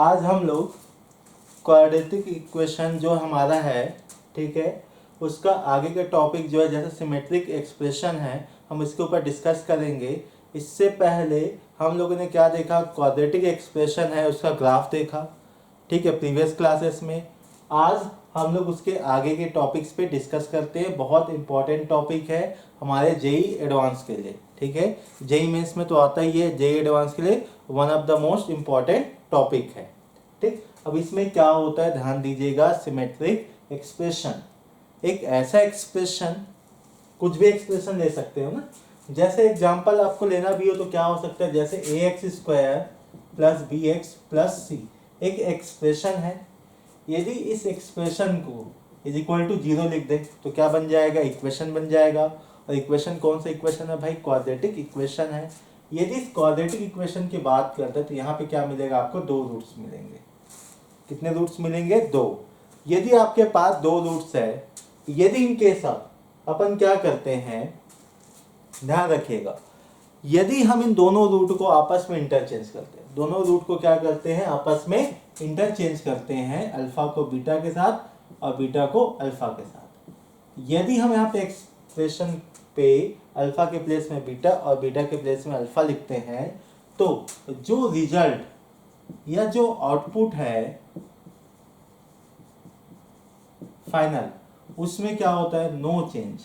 आज हम लोग क्वाड्रेटिक इक्वेशन जो हमारा है, ठीक है, उसका आगे का टॉपिक जो है जैसे सिमेट्रिक एक्सप्रेशन है, हम इसके ऊपर डिस्कस करेंगे। इससे पहले हम लोगों ने क्या देखा, क्वाड्रेटिक एक्सप्रेशन है उसका ग्राफ देखा, ठीक है, प्रीवियस क्लासेस में। आज हम लोग उसके आगे के टॉपिक्स पे डिस्कस करते हैं। बहुत इंपॉर्टेंट टॉपिक है हमारे जेई एडवांस के लिए, ठीक है। जेई मेंस में तो आता ही है, जेई एडवांस के लिए one of the most important topic है, ठीक। अब इसमें क्या होता है, ध्यान दीजिएगा। सिमेट्रिक एक्सप्रेशन एक ऐसा एक्सप्रेशन, कुछ भी एक्सप्रेशन ले सकते हो ना। जैसे एग्जांपल आपको लेना भी हो तो क्या हो सकता है, जैसे a x square plus b x plus c एक एक्सप्रेशन है। यदि इस एक्सप्रेशन को इज इक्वल टू 0 लिख दे तो क्या बन जाएगा, इक्वेशन बन जाएगा। और इक्वेशन कौन सा इक्वेशन है भाई, क्वाड्रेटिक इक्वेशन है। यदि इस क्वाड्रेटिक इक्वेशन की बात करते हैं तो यहाँ पे क्या मिलेगा आपको, दो रूट्स मिलेंगे। कितने रूट्स मिलेंगे, दो। यदि आपके पास दो रूट्स है, यदि इनके साथ अपन क्या करते हैं, ध्यान रखिएगा, यदि हम इन दोनों रूट को आपस में इंटरचेंज करते हैं, दोनों रूट को क्या करते हैं आपस में इंटरचेंज करते हैं, अल्फा को बीटा के साथ और बीटा को अल्फा के साथ। यदि हम यहाँ पे एक्सप्रेशन पे अल्फा के प्लेस में बीटा और बीटा के प्लेस में अल्फा लिखते हैं तो जो रिजल्ट या जो आउटपुट है फाइनल, उसमें क्या होता है, नो चेंज,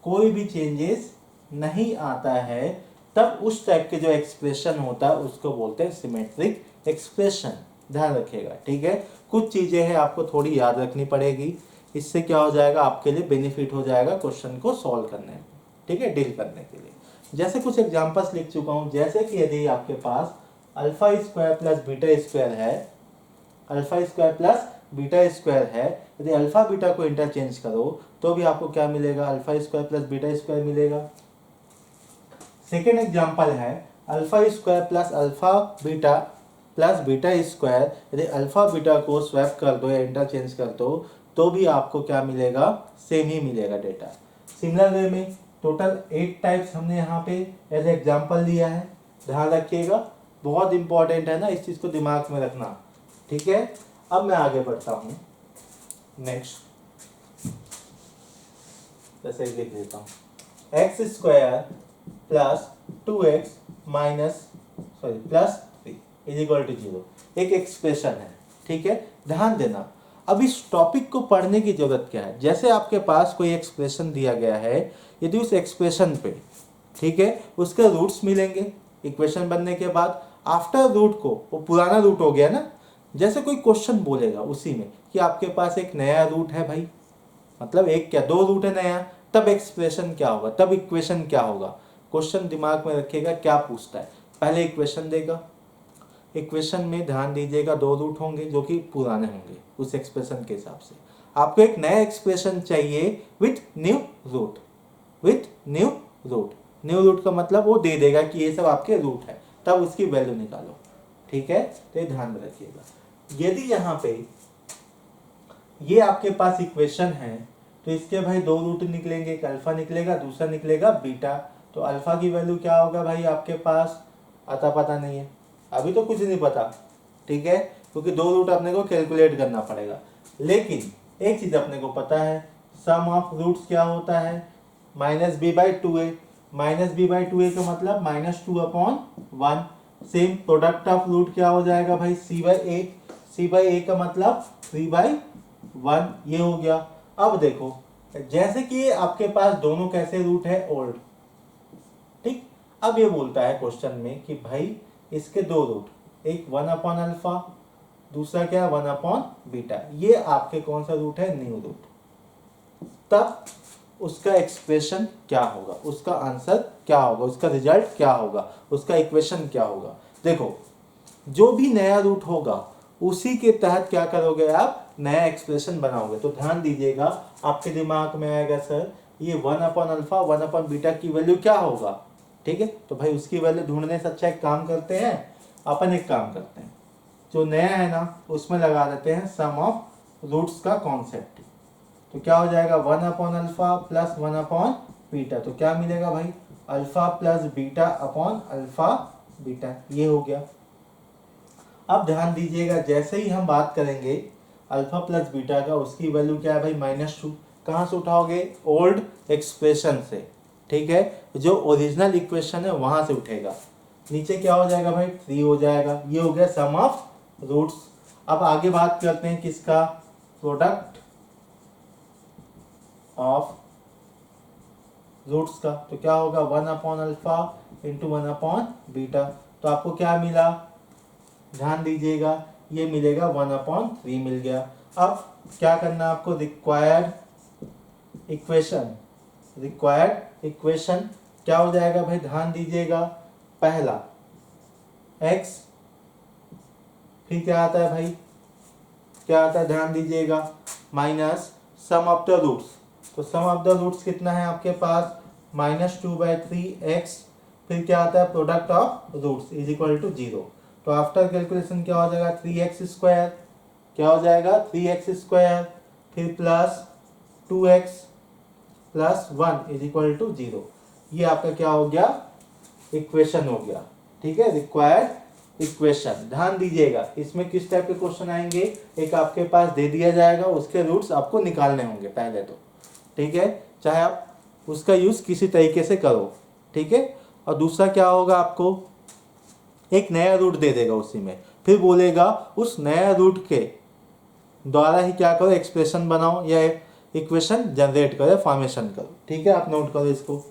कोई भी चेंजेस नहीं आता है। तब उस टाइप के जो एक्सप्रेशन होता है उसको बोलते हैं सिमेट्रिक एक्सप्रेशन। ध्यान रखिएगा, ठीक है। कुछ चीजें हैं आपको थोड़ी याद रखनी पड़ेगी, इससे क्या हो जाएगा, आपके लिए बेनिफिट हो जाएगा क्वेश्चन को सॉल्व करने में, ठीक है, डील करने के लिए। जैसे कुछ एग्जांपल्स लिख चुका हूं, जैसे कि यदि आपके पास alpha square plus beta square है, alpha square plus beta square है, यदि अल्फा बीटा को इंटरचेंज करो तो भी आपको क्या मिलेगा, alpha square plus beta square मिलेगा। सेकेंड एग्जांपल है alpha square plus alpha beta plus beta square, यदि अल्फा बीटा को स्वैप कर दो या इंटरचेंज कर दो तो भी आपको क्या मिलेगा, सेम ही मिलेगा डेटा। सिमिलर वे में टोटल 8 टाइप्स हमने यहाँ पे एज एग्जांपल दिया है। ध्यान रखिएगा, बहुत इंपॉर्टेंट है ना, इस चीज को दिमाग में रखना, ठीक है। अब मैं आगे बढ़ता हूं, नेक्स्ट जैसे लिख देता हूं, x square plus 2x minus plus 3 is equal to 0 एक एक्सप्रेशन है, ठीक है। ध्यान देना, अब इस टॉपिक को पढ़ने की जरूरत क्या है। जैसे आपके पास कोई एक्सप्रेशन दिया गया है, यदि उस एक्सप्रेशन पे, ठीक है, उसके रूट्स मिलेंगे इक्वेशन बनने के बाद। आफ्टर रूट को, वो पुराना रूट हो गया ना, जैसे कोई क्वेश्चन बोलेगा उसी में कि आपके पास एक नया रूट है भाई, मतलब एक क्या, दो रूट है नया, तब एक्सप्रेशन क्या होगा, तब इक्वेशन क्या होगा। क्वेश्चन दिमाग में रखिएगा क्या पूछता है, पहले इक्वेशन देगा, इक्वेशन में ध्यान दीजिएगा दो रूट होंगे जो कि पुराने होंगे उस एक्सप्रेशन के हिसाब से। आपको एक नया एक्सप्रेशन चाहिए with new root, with new root. New root का मतलब वो दे देगा कि ये सब आपके रूट है, तब उसकी वैल्यू निकालो, ठीक है। तो ये ध्यान में रखिएगा। यदि यहाँ पे ये आपके पास इक्वेशन है तो इसके भाई दो रूट निकलेंगे, एक अल्फा निकलेगा, दूसरा निकलेगा बीटा। तो अल्फा की वैल्यू क्या होगा भाई आपके पास, आता पता नहीं है, अभी तो कुछ नहीं पता, ठीक है, क्योंकि दो रूट अपने को कैलकुलेट करना पड़ेगा। लेकिन एक चीज अपने को पता है, सम ऑफ रूट्स क्या होता है, minus b by two a. Minus b by two a का मतलब minus 2/1। Same product of root क्या हो जाएगा भाई, सी बाई ए। सी बाई ए का मतलब 3/1, ये हो गया। अब देखो, जैसे कि आपके पास दोनों कैसे रूट है, ओल्ड, ठीक। अब ये बोलता है क्वेश्चन में कि भाई इसके दो रूट, एक 1/अल्फा, दूसरा क्या, 1/बीटा, ये आपके कौन सा रूट है, न्यू रूट। तब उसका एक्सप्रेशन क्या होगा, उसका आंसर क्या होगा, उसका रिजल्ट क्या होगा, उसका इक्वेशन क्या होगा। देखो, जो भी नया रूट होगा उसी के तहत क्या करोगे आप, नया एक्सप्रेशन बनाओगे। तो ध्यान दीजिएगा, आपके दिमाग में आएगा सर ये 1/अल्फा 1/बीटा की वैल्यू क्या होगा, ठीक है। तो भाई उसकी वैल्यू ढूंढने से अच्छा एक काम करते हैं, अपन एक काम करते हैं, जो नया है ना उसमें लगा देते हैं सम ऑफ रूट्स का कॉन्सेप्ट। तो क्या हो जाएगा, 1/अल्फा प्लस 1/बीटा, तो क्या मिलेगा भाई, alpha plus beta upon alpha beta, ये हो गया। अब ध्यान दीजिएगा, जैसे ही हम बात करेंगे अल्फा प्लस बीटा का, उसकी वैल्यू क्या है भाई, -2। कहाँ से उठाओगे, ओल्ड एक्सप्रेशन से, ठीक है, जो ओरिजिनल इक्वेशन है वहां से उठेगा। नीचे क्या हो जाएगा भाई, 3 हो जाएगा। ये हो गया सम ऑफ रूट्स। अब आगे बात करते हैं किसका, प्रोडक्ट ऑफ रूट्स का। तो क्या होगा, 1/अल्फा इंटू 1/बीटा। तो आपको क्या मिला, ध्यान दीजिएगा, ये मिलेगा 1/3 मिल गया। अब क्या करना है आपको, रिक्वायर्ड इक्वेशन क्या हो जाएगा भाई, ध्यान दीजिएगा, पहला x, फिर क्या आता है भाई, क्या आता है ध्यान दीजिएगा, minus sum of the roots. तो सम ऑफ द रूट्स कितना है आपके पास, -2/3x, फिर क्या आता है, product of roots is equal to 0। तो आफ्टर कैलकुलेशन क्या हो जाएगा, 3x², क्या हो जाएगा 3x², फिर plus 2x plus 1 is equal to 0। ये आपका क्या हो गया, इक्वेशन हो गया, ठीक है, रिक्वायर्ड इक्वेशन। ध्यान दीजिएगा, इसमें किस टाइप के क्वेश्चन आएंगे, एक आपके पास दे दिया जाएगा, उसके रूट्स आपको निकालने होंगे पहले तो, ठीक है, चाहे आप उसका यूज किसी तरीके से करो, ठीक है। और दूसरा क्या होगा, आपको एक नया रूट दे देगा उसी में, फिर बोलेगा उस नया रूट के द्वारा ही क्या करो, एक्सप्रेशन बनाओ या इक्वेशन जनरेट करो, फॉर्मेशन करो, ठीक है। आप नोट करो इसको।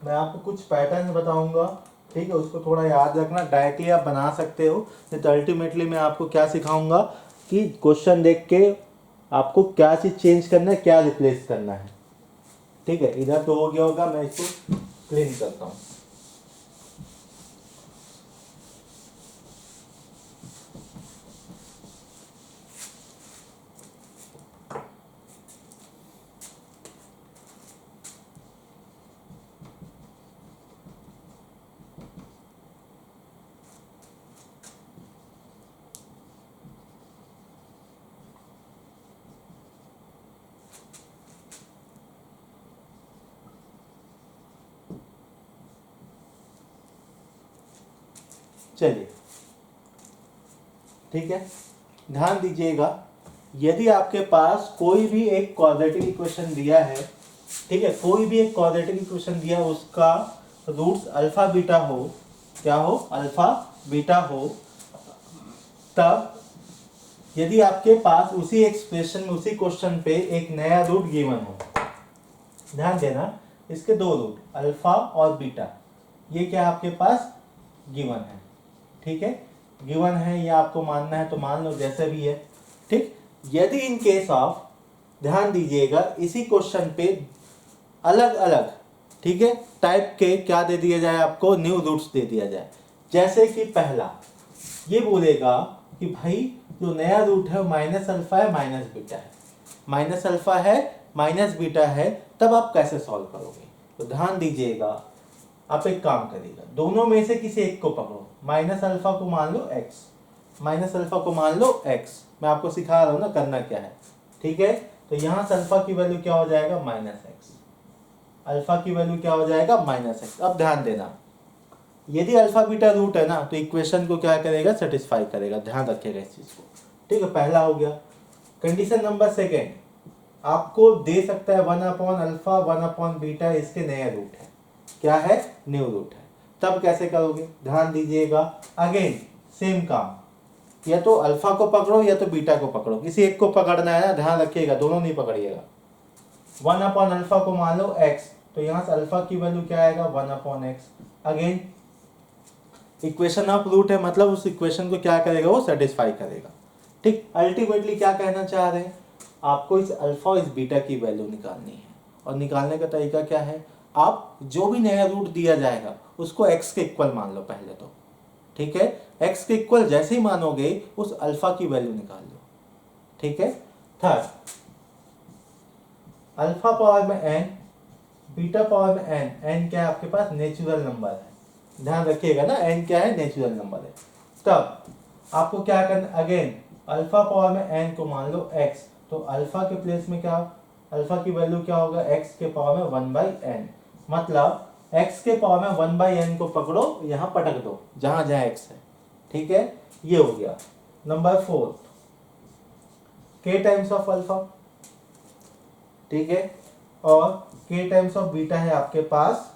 मैं आपको कुछ पैटर्न बताऊंगा, ठीक है, उसको थोड़ा याद रखना, डायरेक्टली आप बना सकते हो। तो अल्टीमेटली मैं आपको क्या सिखाऊंगा कि क्वेश्चन देख के आपको क्या चीज़ चेंज करना है, क्या रिप्लेस करना है, ठीक है। इधर तो हो गया होगा, मैं इसको क्लीन करता हूँ। चलिए, ठीक है, ध्यान दीजिएगा, यदि आपके पास कोई भी एक क्वाड्रेटिक इक्वेशन दिया है, ठीक है, कोई भी एक क्वाड्रेटिक इक्वेशन दिया, उसका रूट्स अल्फा बीटा हो, क्या हो, अल्फा बीटा हो, तब यदि आपके पास उसी एक्सप्रेशन में, उसी क्वेश्चन पे एक नया रूट गिवन हो, ध्यान देना, इसके दो रूट अल्फा और बीटा, ये क्या आपके पास गिवन है, ठीक है, गिवन है, या आपको मानना है तो मान लो, जैसे भी है, ठीक। यदि इन केस ऑफ, ध्यान दीजिएगा, इसी क्वेश्चन पे अलग अलग, ठीक है, टाइप के क्या दे दिया जाए आपको, न्यू रूट्स दे दिया जाए। जैसे कि पहला ये बोलेगा कि भाई जो नया रूट है वो -अल्फा है -बीटा है, -अल्फा है -बीटा है, तब आप कैसे सॉल्व करोगे। तो ध्यान दीजिएगा, आप एक काम करिएगा, दोनों में से किसी एक को पकड़ो, -अल्फा को मान लो x, -अल्फा को मान लो x, मैं आपको सिखा रहा हूं ना करना क्या है, ठीक है। तो यहां से अल्फा की वैल्यू क्या हो जाएगा, -x, अल्फा की वैल्यू क्या हो जाएगा, -x। अब ध्यान देना, यदि अल्फा बीटा रूट है ना, तो इक्वेशन को क्या करेगा, सेटिस्फाई करेगा, ध्यान रखिएगा इस चीज को, ठीक है। पहला हो गया। कंडीशन नंबर सेकेंड, आपको दे सकता है 1/अल्फा 1/बीटा, इसके नए रूट है, क्या है, न्यू रूट है, तब कैसे करोगे, ध्यान दीजिएगा, अगेन सेम काम, या तो अल्फा को पकड़ो या तो बीटा को पकड़ो, किसी एक को पकड़ना है ना, ध्यान रखिएगा, दोनों नहीं पकड़िएगा। 1/अल्फा को मान लो x, तो यहां से अल्फा की वैल्यू क्या आएगा, 1/x। Again equation of root है, मतलब उस इक्वेशन को क्या करेगा, वो सेटिस्फाई करेगा, ठीक। अल्टीमेटली क्या कहना चाह रहे हैं, आपको इस अल्फा और इस बीटा की वैल्यू निकालनी है, और निकालने का तरीका क्या है, आप जो भी नया रूट दिया जाएगा उसको x के इक्वल मान लो पहले तो, ठीक है। x के इक्वल जैसे ही मानोगे उस अल्फा की वैल्यू निकाल लो, ठीक है। थर्ड, अल्फा पावर में n, बीटा पावर में n क्या है आपके पास, नेचुरल नंबर है, ध्यान रखिएगा ना, n क्या है, नेचुरल नंबर है। तब आपको क्या करना, अगेन अल्फा पावर में n को मान लो x, तो अल्फा के प्लेस में क्या, अल्फा की वैल्यू क्या होगा, x के पावर में 1/n, मतलब x के पावर में 1/n को पकड़ो, यहाँ पटक दो जहां जहां x है, ठीक है। ये हो गया। Number 4, k times of alpha, ठीक है, और k टाइम्स ऑफ बीटा है आपके पास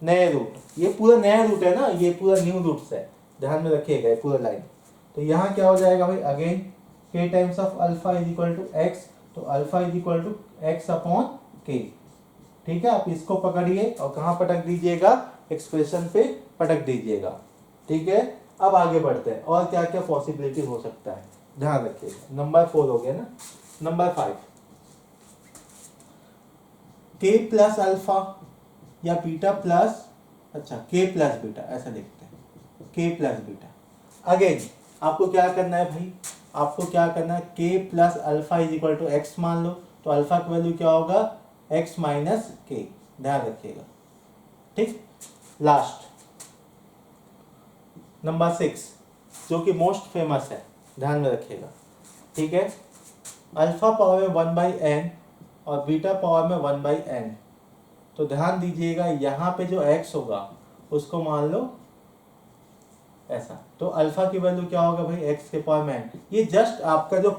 नए रूट, ये पूरा नया रूट है ना, ये पूरा न्यू रूट है, ध्यान में रखिएगा ये पूरा लाइन। तो यहाँ क्या हो जाएगा भाई, again k times of alpha is equal to x, तो alpha is equal to x upon k, ठीक है। आप इसको पकड़िए और कहाँ पटक दीजिएगा, एक्सप्रेशन पे पटक दीजिएगा, ठीक है। अब आगे बढ़ते हैं, और क्या क्या पॉसिबिलिटी हो सकता है, ध्यान रखिएगा। नंबर 4 हो गया ना। नंबर 5, k प्लस अल्फा या बीटा प्लस, अच्छा k प्लस बीटा ऐसा लिखते हैं, k प्लस बीटा। अगेन आपको क्या करना है भाई, आपको क्या करना है, k plus alpha is equal to x मान लो, तो अल्फा की वैल्यू क्या होगा, x माइनस k, ध्यान रखिएगा, ठीक। लास्ट नंबर 6 जो कि मोस्ट फेमस है, ध्यान में रखिएगा, ठीक है। अल्फा पावर में 1/n और बीटा पावर में 1/n, तो ध्यान दीजिएगा यहाँ पे जो x होगा उसको मान लो ऐसा, तो अल्फा की वैल्यू क्या होगा भाई, x के पावर में n, ये जस्ट आपका जो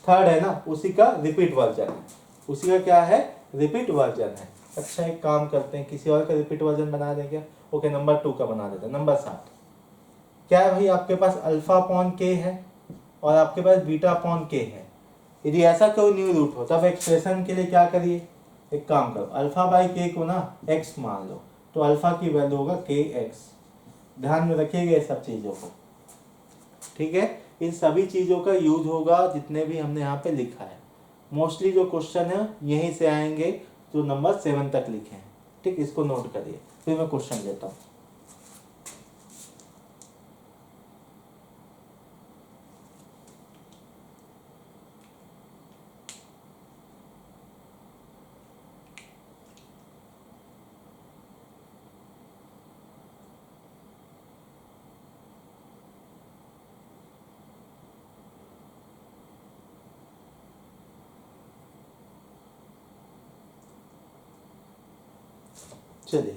थर्ड है ना उसी का रिपीट वर्जन है, उसी का क्या है, रिपीट वर्जन है। अच्छा एक काम करते हैं, किसी और का रिपीट वर्जन बना दें क्या, ओके नंबर 2 का बना देते हैं। नंबर 7 क्या है भाई, आपके पास अल्फा अपॉन k है और आपके पास बीटा अपॉन k है। यदि ऐसा कोई न्यू रूट हो तब एक्सप्रेशन के लिए क्या करिए, एक काम करो, अल्फा बाई k को ना x मान लो, तो अल्फा की वैल्यू होगा kx, ध्यान में रखिएगा ये सब चीज़ों को, ठीक है। इन सभी चीज़ों का यूज होगा जितने भी हमने यहाँ पे लिखा है, मोस्टली जो क्वेश्चन है यहीं से आएंगे जो नंबर 7 तक लिखे हैं, ठीक, इसको नोट करिए। फिर मैं क्वेश्चन लेता हूँ। चलिए,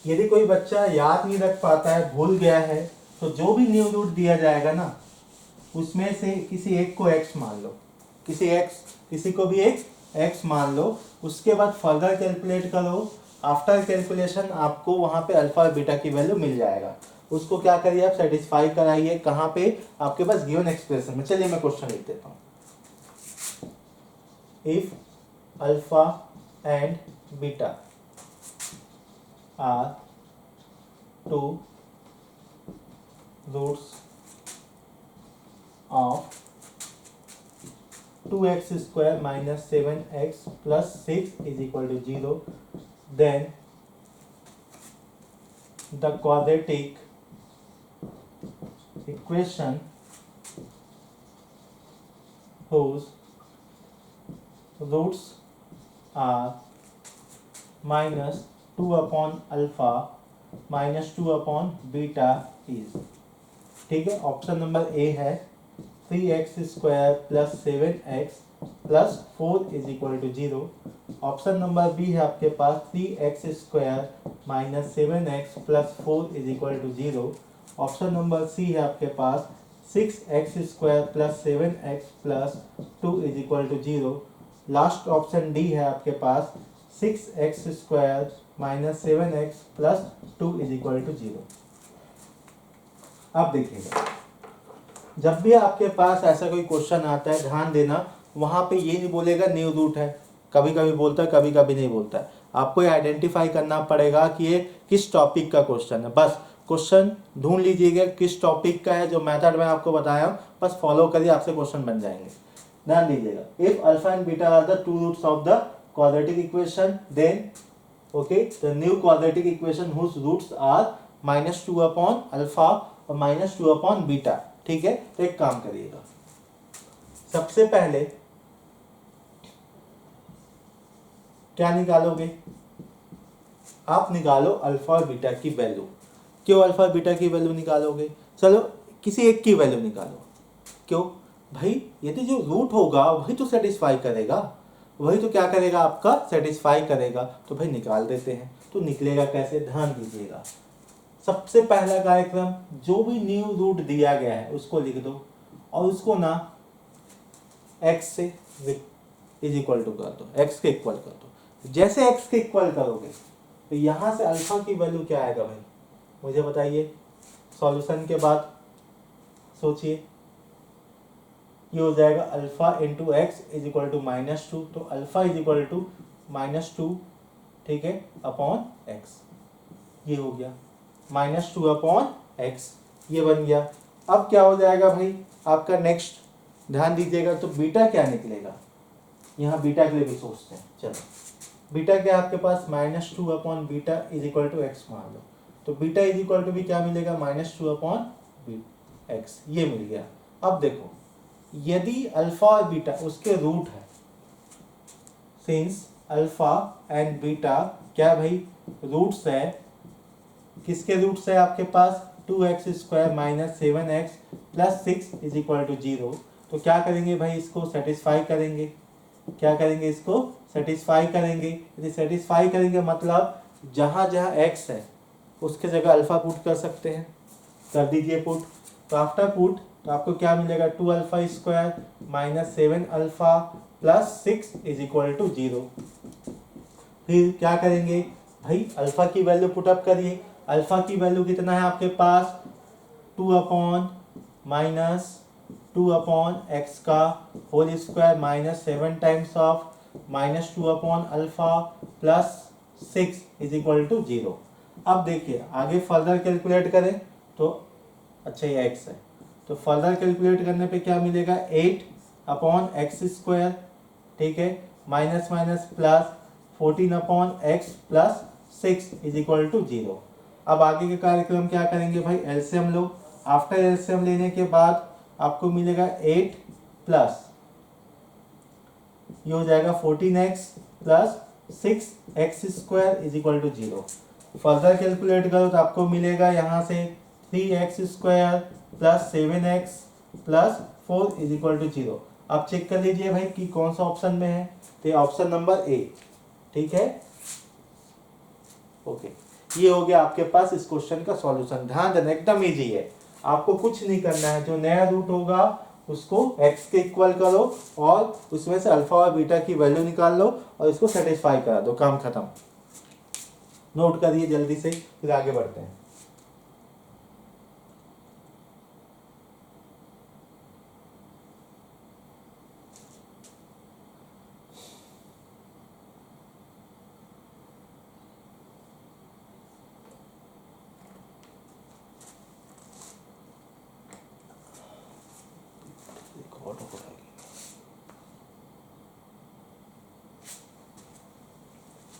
यदि कोई बच्चा याद नहीं रख पाता है, भूल गया है, तो जो भी न्यू रूट दिया जाएगा ना उसमें से किसी एक को x मान लो, किसी को भी एक x मान लो, उसके बाद फर्दर कैलकुलेट करो, आफ्टर कैलकुलेशन आपको वहां पे अल्फा और बीटा की वैल्यू मिल जाएगा, उसको क्या करिए आप सेटिस्फाई कराइए, कहाँ पे, आपके पास गिवन एक्सप्रेशन में। चलिए मैं क्वेश्चन लिख देता हूँ। If alpha and beta are two roots of 2x square minus 7x plus 6 is equal to 0, then the quadratic equation whose roots are minus 2 upon alpha minus 2 upon beta is, ठीक है। Option number A है 3x square plus 7x plus 4 is equal to 0। Option number B है आपके पास 3x square minus 7x plus 4 is equal to 0। Option number C है आपके पास 6x square plus 7x plus 2 is equal to 0। Last option D है आपके पास 6x square minus 7x plus 2 is equal to 0। अब देखिएगा, जब भी आपके पास ऐसा कोई क्वेश्चन आता है ध्यान देना, वहाँ पे ये नहीं बोलेगा न्यू रूट है, कभी कभी बोलता है कभी कभी नहीं बोलता है। आपको ये आइडेंटिफाई करना पड़ेगा कि ये किस टॉपिक का क्वेश्चन है। बस क्वेश्चन ढूंढ लीजिएगा किस टॉपिक का है, जो मेथड मैं आपको बताया हूँ बस फॉलो करिए, आपसे क्वेश्चन बन जाएंगे। ध्यान दीजिएगा, if alpha and beta are the two roots of the quadratic equation, then okay the new quadratic equation whose roots are -2 upon alpha और -2 upon बीटा। ठीक है, तो एक काम करिएगा, सबसे पहले क्या निकालोगे आप, निकालो अल्फा और बीटा की वैल्यू। क्यों अल्फा और बीटा की वैल्यू निकालोगे? चलो किसी एक की वैल्यू निकालो। क्यों भाई, यदि जो रूट होगा वही तो सेटिस्फाई करेगा, वही तो क्या करेगा आपका, सेटिस्फाई करेगा। तो भाई निकाल देते हैं। तो निकलेगा कैसे, ध्यान दीजिएगा। सबसे पहला कार्यक्रम, जो भी न्यू रूट दिया गया है उसको लिख दो और उसको ना x से इज इक्वल टू कर दो, x के इक्वल कर दो। जैसे x के इक्वल करोगे तो यहां से अल्फा की वैल्यू क्या आएगा भाई, मुझे बताइए। सॉल्यूशन के बाद सोचिए, ये हो जाएगा alpha into x is equal to -2। तो अल्फा इज इक्वल टू -2, ठीक है, अपॉन एक्स। ये हो गया -2 अपॉन एक्स, ये बन गया। अब क्या हो जाएगा भाई आपका नेक्स्ट, ध्यान दीजिएगा। तो बीटा क्या निकलेगा, यहाँ बीटा के लिए भी सोचते हैं। चलो बीटा क्या आपके पास, -2 upon beta is equal to x मान लो। तो बीटा इज इक्वल टू भी क्या मिलेगा, -2 अपॉन एक्स, ये मिल गया। अब देखो, यदि अल्फा और बीटा उसके रूट है, सिंस अल्फा एंड बीटा क्या भाई रूट्स है, किसके रूट्स है आपके पास, 2x square minus 7x plus 6 is equal to 0। तो क्या करेंगे भाई, इसको सेटिस्फाई करेंगे। क्या करेंगे, इसको सेटिस्फाई करेंगे। यदि सेटिस्फाई करेंगे मतलब जहाँ जहाँ x है उसके जगह अल्फा पुट कर सकते हैं, कर दीजिए पुट। तो आफ्टर पुट तो आपको क्या मिलेगा, 2 alpha square minus 7 alpha plus 6 is equal to 0। फिर क्या करेंगे भाई, अल्फा की वैल्यू पुटअप करिए। अल्फा की वैल्यू कितना है आपके पास, 2 अपॉन -2 अपॉन एक्स का whole square minus 7 times of -2 upon alpha plus 6 is equal to 0। अब देखिए आगे फर्दर कैलकुलेट करें तो, अच्छा ये एक्स है, तो फर्दर कैलकुलेट करने पे क्या मिलेगा, 8 अपॉन एक्स स्क्वायर, ठीक है, minus minus plus 14 upon x plus 6 is equal to 0। अब आगे के कार्यक्रम क्या करेंगे भाई, एलसीएम लो। आफ्टर एलसीएम लेने के बाद आपको मिलेगा 8 प्लस ये हो जाएगा 14x plus 6x square is equal to 0। Further calculate करो तो आपको मिलेगा यहाँ से 3x square plus 7x plus 4 is equal to 0। अब चेक कर लीजिए भाई कि कौन सा ऑप्शन में है, तो ऑप्शन नंबर ए, ठीक है, ओके। ये हो गया आपके पास इस क्वेश्चन का सॉल्यूशन। ध्यान देना एकदम इजी है, आपको कुछ नहीं करना है। जो नया रूट होगा उसको x के इक्वल करो और उसमें से अल्फा और बीटा की वैल्यू निकाल लो और इसको सेटिस्फाई करा दो, काम खत्म। नोट करिए जल्दी से, फिर आगे बढ़ते हैं।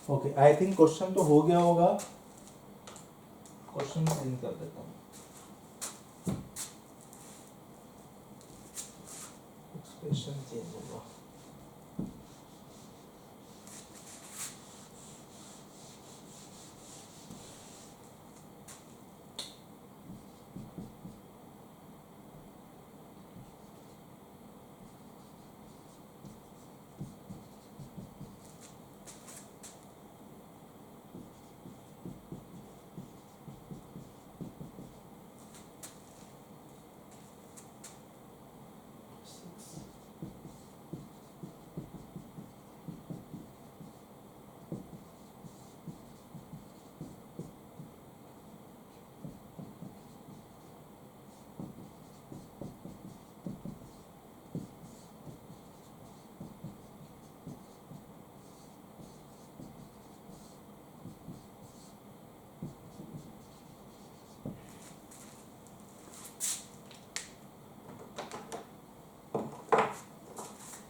ओके, आई थिंक क्वेश्चन तो हो गया होगा। क्वेश्चन चेंज कर देता हूँ, एक्सप्रेशन चेंज होगा।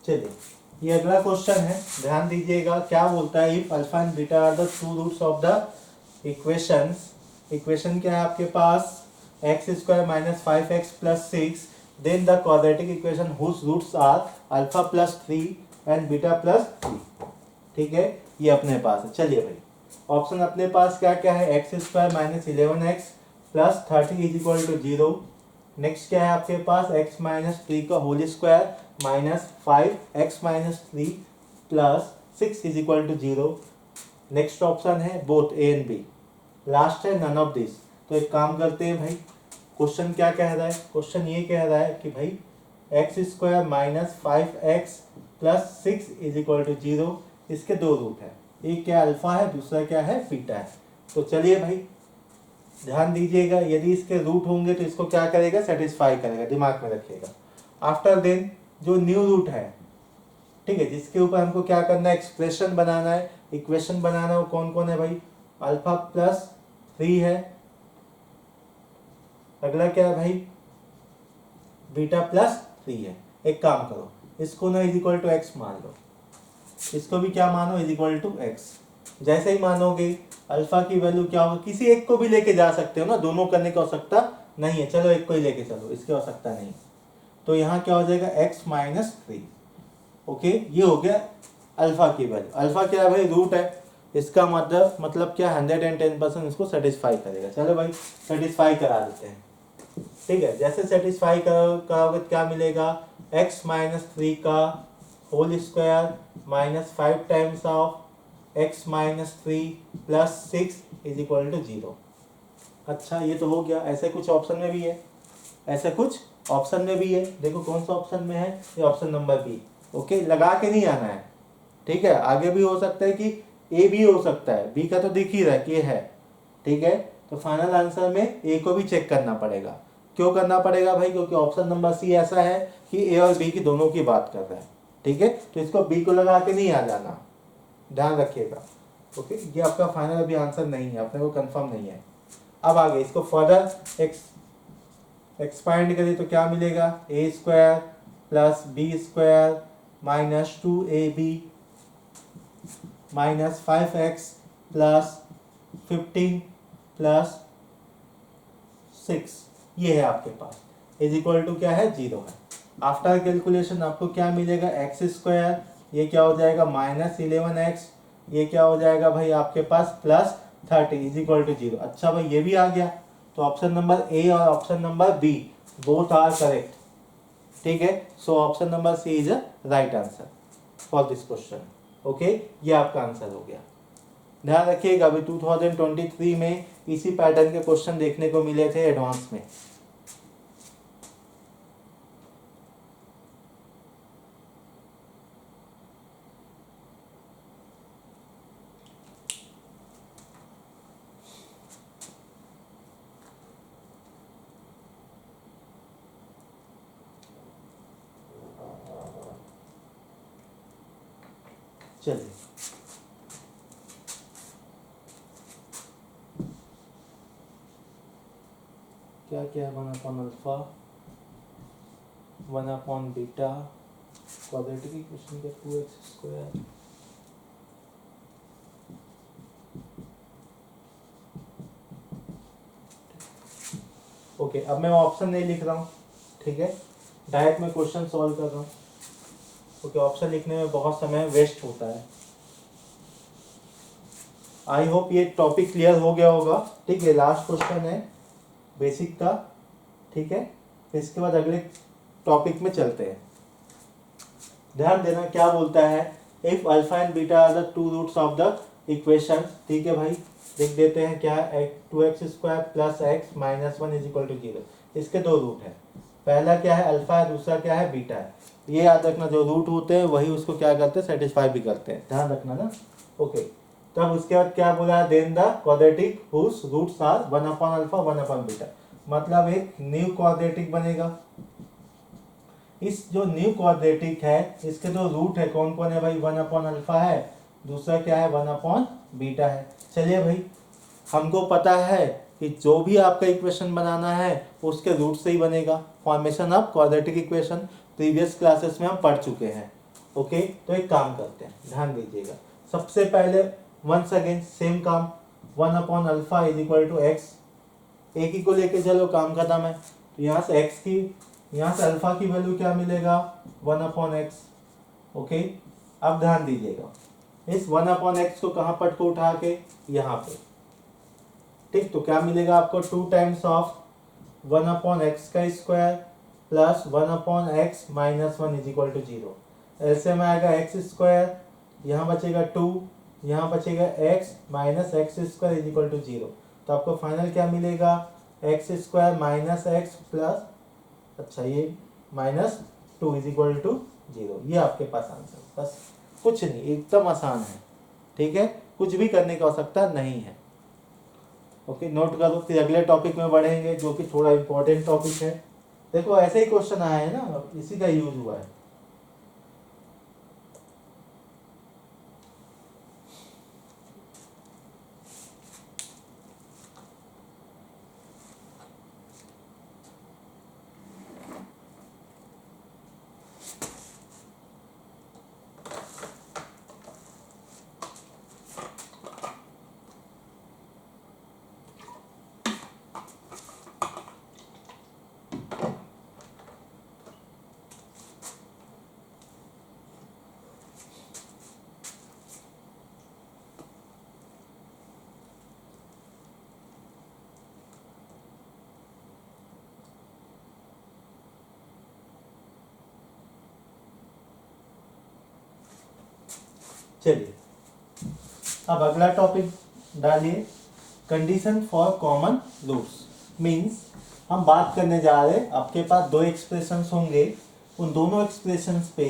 चलिए ये अगला क्वेश्चन है, ध्यान दीजिएगा क्या बोलता है। If alpha and beta are the two roots of the equations, equation क्या है आपके पास x square minus 5x plus 6, then the quadratic equation whose roots are alpha plus 3 and beta plus 3। ठीक है, ये अपने पास है। चलिए भाई, ऑप्शन अपने पास क्या क्या है, x square minus 11x plus 30 is equal to 0। Next क्या है आपके पास, x माइनस 3 का whole square minus 5x minus 3 plus 6 is equal to 0। Next option है both a and b. Last है नन ऑफ दिस। तो एक काम करते हैं भाई, क्वेश्चन क्या कह रहा है, क्वेश्चन ये कह रहा है कि भाई x square minus 5x plus 6 is equal to 0, इसके दो रूट है, एक क्या अल्फा है, दूसरा क्या है बीटा है। तो चलिए भाई ध्यान दीजिएगा, यदि इसके रूट होंगे तो इसको क्या करेगा, सेटिस्फाई करेगा, दिमाग में रखिएगा। आफ्टर देन जो न्यू रूट है, ठीक है, जिसके ऊपर हमको क्या करना है, एक्सप्रेशन बनाना है, इक्वेशन बनाना है, वो कौन कौन है भाई, अल्फा प्लस 3 है, अगला क्या है भाई, बीटा प्लस 3 है। एक काम करो, इसको ना इज इक्वल टू एक्स मान लो, इसको भी क्या मानो, इज इक्वल टू एक्स। जैसे ही मानोगे अल्फा की वैल्यू क्या होगी, किसी एक को भी लेके जा सकते हो ना, दोनों करने की आवश्यकता नहीं है, चलो एक को ही लेके चलो, इसकी आवश्यकता नहीं। तो यहाँ क्या हो जाएगा, x माइनस 3। ओके, ये हो गया अल्फा की वैल्यू। अल्फा क्या है भाई, रूट है, इसका मतलब क्या 110% इसको सेटिस्फाई करेगा। चलो भाई सेटिस्फाई करा देते हैं। ठीक है, जैसे सेटिस्फाई करोगे क्या मिलेगा, x माइनस 3 का whole square minus 5 times of x minus 3 plus 6 is equal to 0। अच्छा, ये तो हो गया। ऐसे कुछ ऑप्शन में भी है, ऐसे कुछ ऑप्शन में भी है, देखो कौन सा ऑप्शन में है, ये ऑप्शन नंबर बी। ओके, लगा के नहीं आना है, ठीक है, आगे भी हो सकता है कि ए भी हो सकता है, बी का तो दिख ही रहा है कि ये है। ठीक है, तो फाइनल आंसर में ए को भी चेक करना पड़ेगा। क्यों करना पड़ेगा भाई, क्योंकि ऑप्शन नंबर सी ऐसा है कि ए और बी की दोनों की बात कर रहा है। ठीक है, तो इसको बी को लगा के नहीं आ जाना, ध्यान रखिएगा। ओके, ये आपका फाइनल अभी आंसर नहीं है, अपने को कंफर्म नहीं है। अब आगे इसको फर्दर एक्सपांड करें तो क्या मिलेगा, a square plus b square minus 2ab minus 5x plus 15 plus 6, ये है आपके पास, इज इक्वल टू क्या है, 0 है। आफ्टर कैलकुलेशन आपको क्या मिलेगा, एक्स स्क्वायर, ये क्या हो जाएगा माइनस 11x, ये क्या हो जाएगा भाई आपके पास प्लस 30 इज इक्वल टू 0। अच्छा भाई ये भी आ गया, तो ऑप्शन नंबर ए और option number B both are correct. ठीक है, so option number C is a right answer for this question. Okay, ये आपका आंसर हो गया। ध्यान रखिएगा, अभी 2023 में इसी पैटर्न के क्वेश्चन देखने को मिले थे एडवांस में। चलिए क्या क्या है, 1 upon alpha 1 upon beta, quadratic equation का 2x स्क्वायर, ओके। अब मैं ऑप्शन नहीं लिख रहा हूँ, ठीक है, डायरेक्ट मैं क्वेश्चन सॉल्व कर रहा हूँ। ओके, ऑप्शन लिखने में बहुत समय वेस्ट होता है। आई होप ये टॉपिक क्लियर हो गया होगा। ठीक है, लास्ट क्वेश्चन है बेसिक का, ठीक है, इसके बाद अगले टॉपिक में चलते हैं। ध्यान देना क्या बोलता है, if alpha and beta are the two roots of the equation. ठीक है भाई, लिख देते हैं क्या, 2x square plus x minus 1 is equal to 0। इसके दो रूट है, पहला क्या है अल्फा है, दूसरा क्या है बीटा है। ये याद रखना, जो रूट होते हैं वही उसको क्या करते हैं, सेटिस्फाई भी करते हैं, ध्यान रखना ना। ओके, तब उसके बाद क्या बोला, then the quadratic whose roots are 1 upon alpha 1 upon beta, मतलब एक न्यू क्वाड्रेटिक बनेगा। इस जो न्यू क्वाड्रेटिक है इसके दो रूट है, कौन कौन है भाई, 1 अपॉन अल्फा है, दूसरा क्या है 1 अपॉन बीटा है। चलिए भाई, हमको पता है कि जो भी आपका इक्वेशन बनाना है उसके रूट से ही बनेगा। Formation of quadratic equation previous classes में हम पढ़ चुके हैं। ओके, तो एक काम करते हैं, ध्यान दीजिएगा। सबसे पहले वंस अगेन सेम काम, 1/अल्फा इज इक्वल टू एक्स, एक ही को लेके चलो, काम खत्म है। तो यहाँ से एक्स की, यहाँ से अल्फा की वैल्यू क्या मिलेगा, 1/x। ओके, अब ध्यान दीजिएगा, इस 1/x को कहाँ पर को उठा के, यहाँ पे, ठीक। तो क्या मिलेगा आपको, 2 टाइम्स ऑफ 1/x का square plus 1/x minus 1 is equal to 0। ऐसे में आएगा एक्स स्क्वायर, यहाँ बचेगा 2, यहाँ बचेगा x minus x square is equal to 0। तो आपको फाइनल क्या मिलेगा, x square minus x plus, अच्छा ये माइनस 2 इज इक्वल टू 0। ये आपके पास आंसर, बस कुछ नहीं, एकदम आसान है, ठीक है, कुछ भी करने की आवश्यकता नहीं है। ओके, नोट करो, फिर अगले टॉपिक में बढ़ेंगे जो कि थोड़ा इंपॉर्टेंट टॉपिक है। देखो ऐसे ही क्वेश्चन आए हैं ना, इसी का यूज हुआ है। चलिए अब अगला टॉपिक डालिए, condition for common roots. Means हम बात करने जा रहे हैं, आपके पास दो एक्सप्रेशंस होंगे, उन दोनों एक्सप्रेशंस पे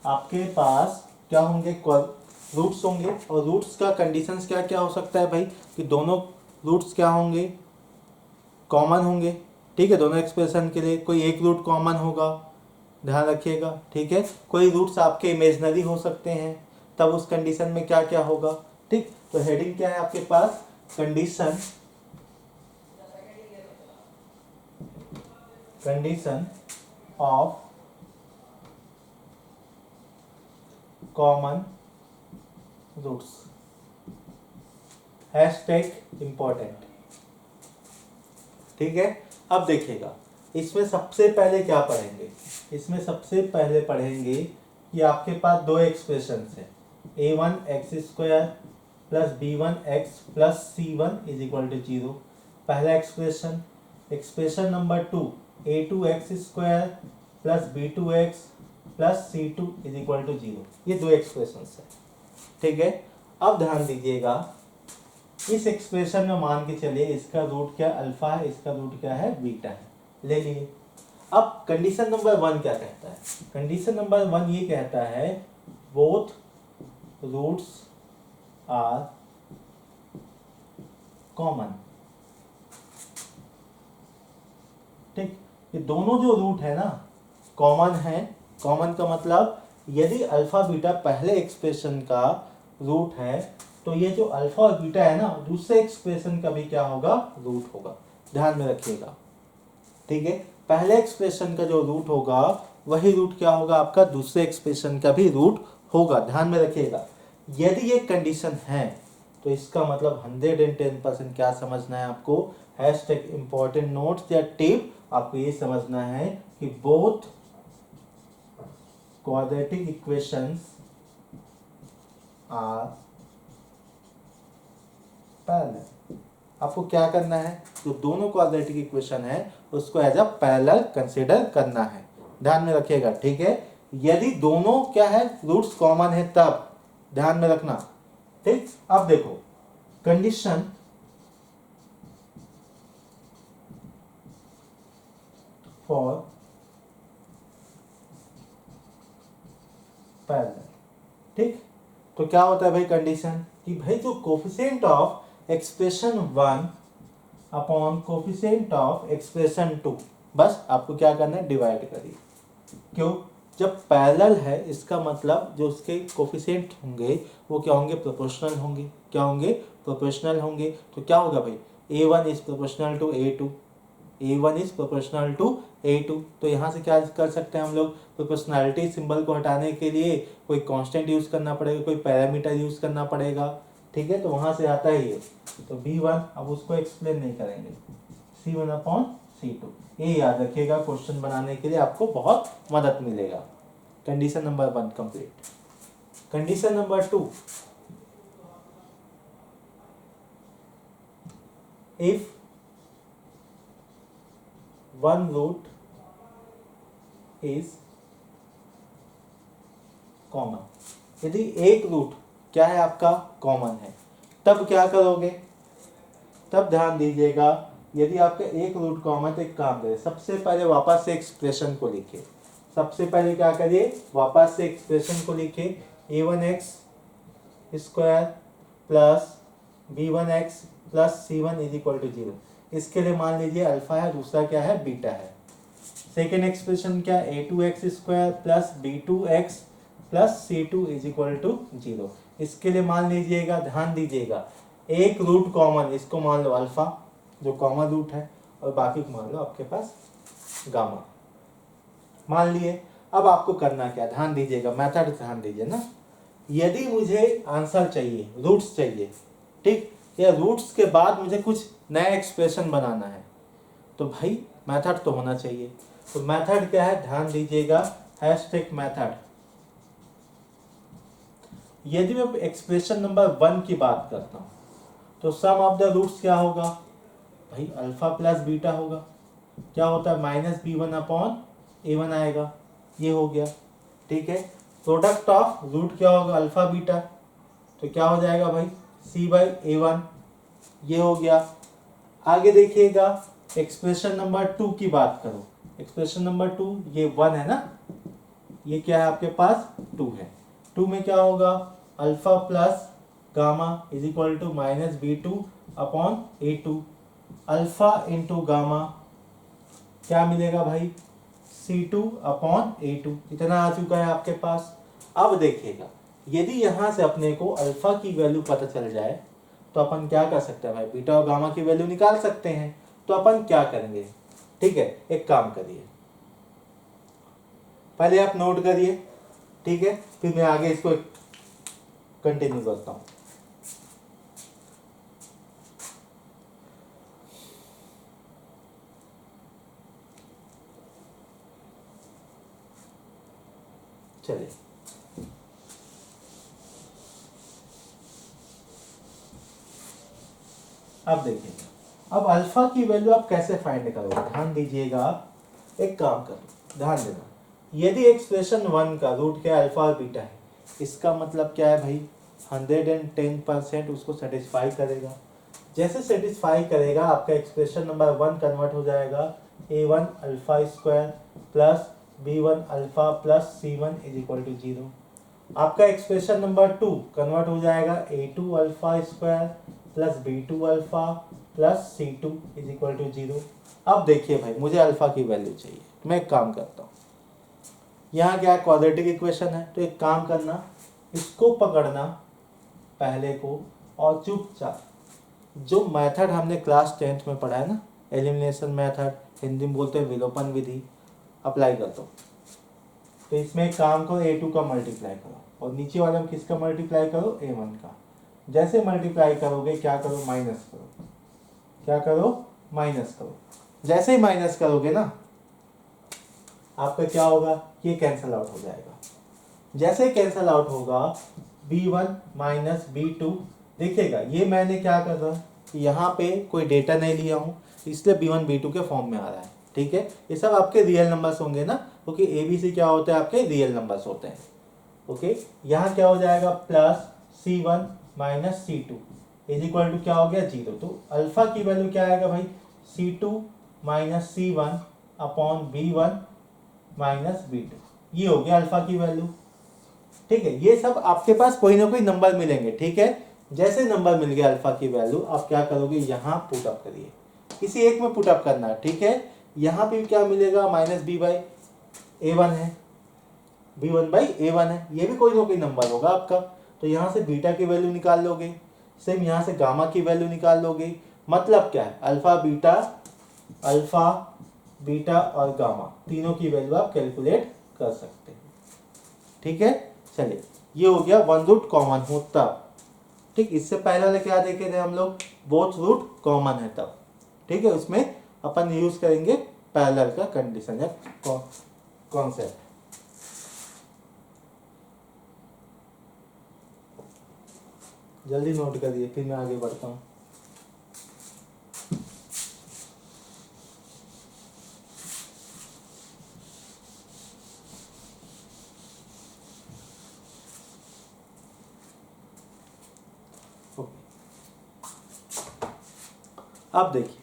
आपके पास क्या होंगे, रूट्स होंगे। और रूट्स का कंडीशंस क्या क्या हो सकता है भाई, कि दोनों रूट्स क्या होंगे, कॉमन होंगे, ठीक है। दोनों एक्सप्रेशन के लिए कोई एक रूट कॉमन होगा, ध्यान रखिएगा, ठीक है। कोई रूट्स आपके इमेजनरी हो सकते हैं, तब उस कंडीशन में क्या क्या होगा, ठीक। तो हेडिंग क्या है आपके पास, condition of common roots, hashtag important, ठीक है। अब देखिएगा, इसमें सबसे पहले क्या पढ़ेंगे, इसमें सबसे पहले पढ़ेंगे कि आपके पास दो एक्सप्रेशन है, a1x² plus b1x plus c1 is equal to 0, पहला expression. Expression number 2, a2x² plus b2x plus c2 is equal to 0। ये दो एक्सप्रेशन है, ठीक है। अब ध्यान दीजिएगा, इस एक्सप्रेशन में मान के चलिए इसका रूट क्या अल्फा है, इसका रूट क्या है बीटा है, ले लिए। अब कंडीशन नंबर 1 क्या कहता है, कंडीशन नंबर 1 ये कहता है बोथ रूट्स आर कॉमन, ठीक। ये दोनों जो रूट है ना कॉमन है, कॉमन का मतलब यदि अल्फा बीटा पहले एक्सप्रेशन का रूट है तो ये जो अल्फा और बीटा है ना दूसरे एक्सप्रेशन का भी क्या होगा, रूट होगा, ध्यान में रखिएगा, ठीक है। पहले एक्सप्रेशन का जो रूट होगा वही रूट क्या होगा आपका, दूसरे एक्सप्रेशन का भी रूट होगा, ध्यान में रखिएगा। यदि ये कंडीशन है तो इसका मतलब 110% क्या समझना है आपको, हैशटैग इंपॉर्टेंट नोट्स या टिप, आपको ये समझना है कि both quadratic equations are parallel. आपको क्या करना है, जो दोनों क्वाड्रेटिक इक्वेशन है उसको एज अ पैरेलल कंसीडर करना है, ध्यान में रखिएगा, ठीक है। यदि दोनों क्या है रूट्स कॉमन है तब ध्यान में रखना, ठीक। अब देखो कंडीशन फॉर पैरेलल, ठीक। तो क्या होता है भाई कंडीशन, कि भाई जो coefficient of expression 1 upon coefficient of expression 2, बस आपको क्या करना है, डिवाइड करिए। क्यों, जब पैरेलल है इसका मतलब जो उसके कोफिशिएंट होंगे वो क्या होंगे, प्रोपोर्शनल होंगे, क्या होंगे, प्रोपोर्शनल होंगे। तो क्या होगा भाई, a1 is proportional to a2, A1 is proportional to A2। तो यहाँ से क्या कर सकते हैं हम लोग, प्रोपोर्शनैलिटी सिंबल को हटाने के लिए कोई कांस्टेंट यूज करना पड़ेगा, कोई पैरामीटर यूज करना पड़ेगा, ठीक है। तो वहाँ से आता ही है। तो B1 अब उसको एक्सप्लेन नहीं करेंगे, C1/C2। ये याद रखिएगा, क्वेश्चन बनाने के लिए आपको बहुत मदद मिलेगा। Condition number 1 complete. Condition number 2, if one root is common, यदि एक रूट क्या है आपका कॉमन है, तब क्या करोगे, तब ध्यान दीजिएगा, यदि आपका एक रूट कॉमन तो एक काम करें, सबसे पहले वापस से एक्सप्रेशन को लिखिए। सबसे पहले क्या करिए, वापस से एक्सप्रेशन को लिखिए, a1x² plus b1x plus c1 is equal to 0। इसके लिए मान लीजिए अल्फा है, दूसरा क्या है, बीटा है। सेकेंड एक्सप्रेशन क्या, a2x² plus b2x plus c2 is equal to 0। इसके लिए मान लीजिएगा, ध्यान दीजिएगा, एक रूट कॉमन, इसको मान लो अल्फा जो कॉमन रूट है, और बाकी को मान लो आपके पास गामा, मान लिए। अब आपको करना क्या, ध्यान दीजिएगा, मेथड ध्यान दीजिए ना। यदि मुझे आंसर चाहिए, रूट्स चाहिए, ठीक, या रूट्स के बाद मुझे कुछ नया एक्सप्रेशन बनाना है, तो भाई मेथड तो होना चाहिए। तो मेथड क्या है, ध्यान दीजिएगा, हैशटैग मेथड। यदि मैं एक्सप्रेशन नंबर 1 की बात करता हूं, तो सम ऑफ द रूट्स क्या होगा भाई, अल्फा प्लस बीटा होगा। क्या होता है, -b1/a1 आएगा, ये हो गया, ठीक है। प्रोडक्ट ऑफ रूट क्या होगा, अल्फा बीटा, तो क्या हो जाएगा भाई, c/a1, ये हो गया। आगे देखिएगा, एक्सप्रेशन नंबर 2 की बात करो, एक्सप्रेशन नंबर 2, ये 1 है ना, ये क्या है आपके पास 2 है। 2 में क्या होगा, alpha plus gamma is equal to -b2/a2। Alpha into gamma क्या मिलेगा भाई, c2/a2। इतना आ चुका है आपके पास। अब देखिएगा, यदि यहाँ से अपने को अल्फा की वैल्यू पता चल जाए, तो अपन क्या कर सकते हैं भाई, बीटा और गामा की वैल्यू निकाल सकते हैं। तो अपन क्या करेंगे, ठीक है, एक काम करिए, पहले आप नोट करिए, ठीक है, फिर मैं आगे इसको कंटिन्यू करता हूं। चलिए, अब देखिए, अब अल्फा की वैल्यू आप कैसे फाइंड करोगे, ध्यान दीजिएगा, एक काम करो, ध्यान देना। यदि एक्सप्रेशन 1 का रूट क्या है, अल्फा और बीटा है, इसका मतलब क्या है भाई, 110% उसको सेटिस्फाई करेगा। जैसे सेटिस्फाई करेगा, आपका एक्सप्रेशन नंबर 1 कन्वर्ट हो जाएगा a1 alpha square plus b1 alpha plus c1 is equal to 0। आपका एक्सप्रेशन नंबर 2 कन्वर्ट हो जाएगा a2 alpha square plus b2 alpha plus c2 is equal to 0। अब देखिए भाई, मुझे अल्फा की वैल्यू चाहिए, मैं एक काम करता हूँ, यहाँ क्या क्वाड्रेटिक इक्वेशन है, तो एक काम करना, इसको पकड़ना पहले को, और चुपचाप जो मेथड हमने क्लास 10th में पढ़ा है ना, एलिमिनेशन मेथड, हिंदी में बोलते हैं विलोपन विधि, अप्लाई कर दो। तो इसमें एक काम करो, a2 का मल्टीप्लाई करो, और नीचे वाले में किसका मल्टीप्लाई करो, a1 का। जैसे मल्टीप्लाई करोगे, क्या करो, माइनस करो, क्या करो, माइनस करो। जैसे ही माइनस करोगे ना, आपका क्या होगा, ये कैंसल आउट हो जाएगा। जैसे कैंसल आउट होगा, b1 माइनस b2, देखिएगा ये मैंने क्या कर रहा है, यहाँ पे कोई डेटा नहीं लिया हूँ, इसलिए b1 b2 के फॉर्म में आ रहा है, ठीक है। ये सब आपके रियल नंबर्स होंगे ना, क्योंकि ABC क्या होते हैं, आपके रियल नंबर्स होते हैं, ओके। यहाँ क्या हो जाएगा, plus c1 minus c2 is equal to क्या हो गया, 0। तो अल्फा की वैल्यू क्या आएगा भाई, c2 minus c1/b1 minus b2, ये हो गया अल्फा की वैल्यू, ठीक है। ये सब आपके पास कोई ना कोई नंबर मिलेंगे, ठीक है। जैसे नंबर मिल गया अल्फा की वैल्यू, आप क्या करोगे, यहाँ पुटअप करिए, किसी एक में पुटअप करना है, ठीक है। यहाँ पे क्या मिलेगा, -b/a1 है, b1/a1 है, ये भी कोई ना कोई नंबर होगा आपका। तो यहाँ से बीटा की वैल्यू निकाल लोगे, सेम यहाँ से गामा की वैल्यू निकाल लोगे। मतलब क्या है, अल्फा बीटा अल्फा, बीटा और गामा तीनों की वैल्यू आप कैलकुलेट कर सकते हैं। ठीक है, चलिए ये हो गया वन रूट कॉमन हो तब। ठीक, इससे पहले वाले क्या देखे थे हम लोग, बोथ रूट कॉमन है तब। ठीक है, उसमें अपन यूज करेंगे पैरेलल का कंडीशन या कॉन्सेप्ट। जल्दी नोट करिए फिर मैं आगे बढ़ता हूँ। अब देखिए,